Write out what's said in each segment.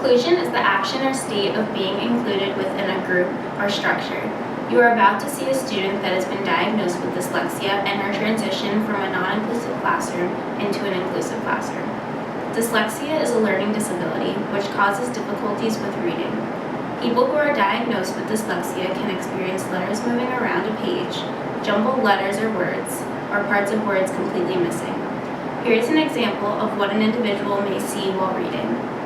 Inclusion is the action or state of being included within a group or structure. You are about to see a student that has been diagnosed with dyslexia and her transition from a non-inclusive classroom into an inclusive classroom. Dyslexia is a learning disability which causes difficulties with reading. People who are diagnosed with dyslexia can experience letters moving around a page, jumbled letters or words, or parts of words completely missing. Here is an example of what an individual may see while reading.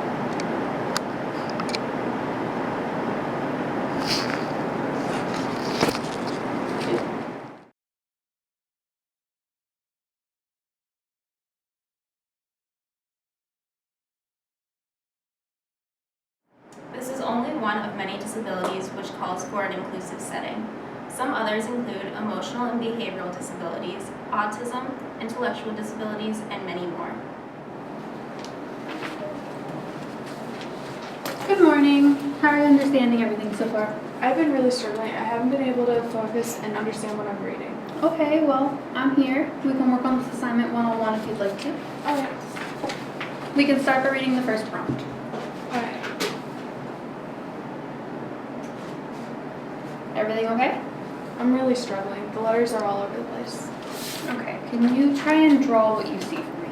This is only one of many disabilities which calls for an inclusive setting. Some others include emotional and behavioral disabilities, autism, intellectual disabilities, and many more. Good morning. How are you understanding everything so far? I've been really struggling. I haven't been able to focus and understand what I'm reading. Okay, well, I'm here. We can work on this assignment one-on-one if you'd like to. Alright. We can start by reading the first prompt. Alright. Everything okay? I'm really struggling. The letters are all over the place. Okay, can you try and draw what you see for me?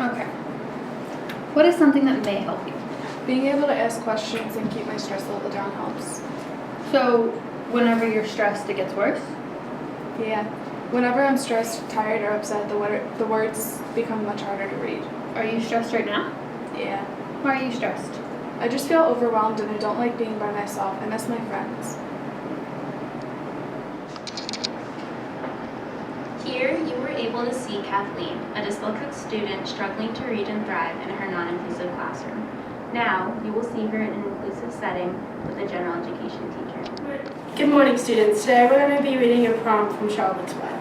Okay. What is something that may help you? Being able to ask questions and keep my stress level down helps. So, whenever you're stressed, it gets worse? Yeah. Whenever I'm stressed, tired, or upset, the words become much harder to read. Are you stressed right now? Yeah. Why are you stressed? I just feel overwhelmed and I don't like being by myself. I miss my friends. Here, you were able to see Kathleen, a dyslexic student struggling to read and thrive in her non-inclusive classroom. Now, you will see her in an inclusive setting with a general education teacher. Good morning, students. Today we're going to be reading a prompt from Charlotte's Web.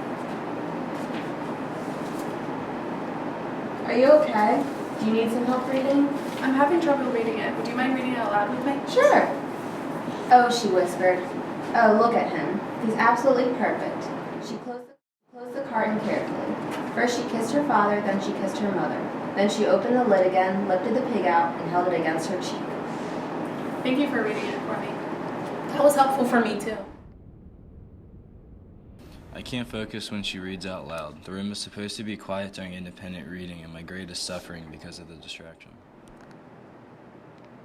Are you okay? Do you need some help reading? I'm having trouble reading it. Would you mind reading it out loud with me? Sure. Oh, she whispered. Oh, look at him. He's absolutely perfect. She closed the carton carefully. First she kissed her father, then she kissed her mother. Then she opened the lid again, lifted the pig out, and held it against her cheek. Thank you for reading it for me. That was helpful for me too. I can't focus when she reads out loud. The room is supposed to be quiet during independent reading, and my grade is suffering because of the distraction.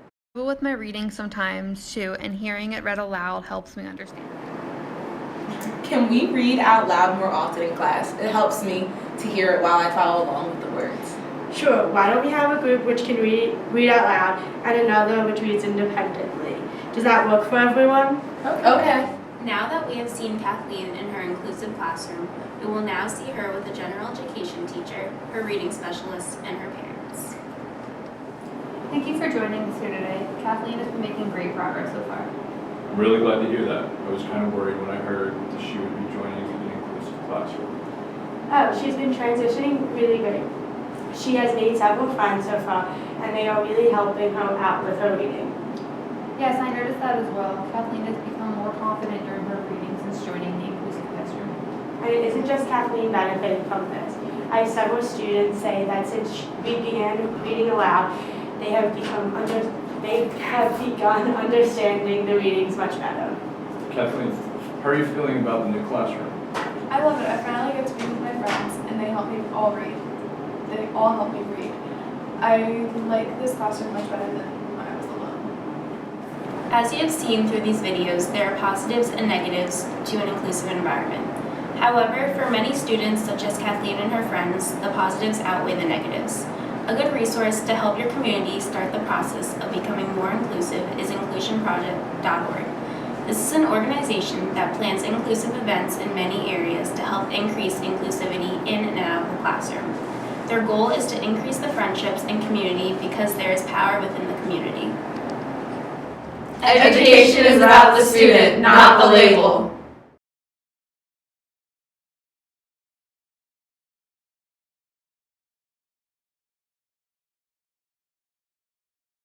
I struggle with my reading sometimes too, and hearing it read aloud helps me understand. Can we read out loud more often in class? It helps me to hear it while I follow along with the words. Sure, why don't we have a group which can read out loud and another which reads independently? Does that work for everyone? Okay. Now that we have seen Kathleen in her inclusive classroom, we will now see her with a general education teacher, her reading specialist, and her parents. Thank you for joining us here today. Kathleen has been making great progress so far. I'm really glad to hear that. I was kind of worried when I heard that she would be joining an inclusive classroom. Oh, she's been transitioning really great. She has made several friends so far, and they are really helping her out with her reading. Yes, I noticed that as well. Kathleen has become more confident during her reading since joining the inclusive classroom. And it isn't just Kathleen benefiting from this. I have several students say that since we began reading aloud, they have begun understanding the readings much better. Kathleen, how are you feeling about the new classroom? I love it. I finally get to be with my friends and they help me all read. They all help me read. I like this classroom much better than when I was alone. As you have seen through these videos, there are positives and negatives to an inclusive environment. However, for many students, such as Kathleen and her friends, the positives outweigh the negatives. A good resource to help your community start the process of becoming more inclusive is inclusionproject.org. This is an organization that plans inclusive events in many areas to help increase inclusivity in and out of the classroom. Their goal is to increase the friendships and community because there is power within the community. Education is about the student, not the label.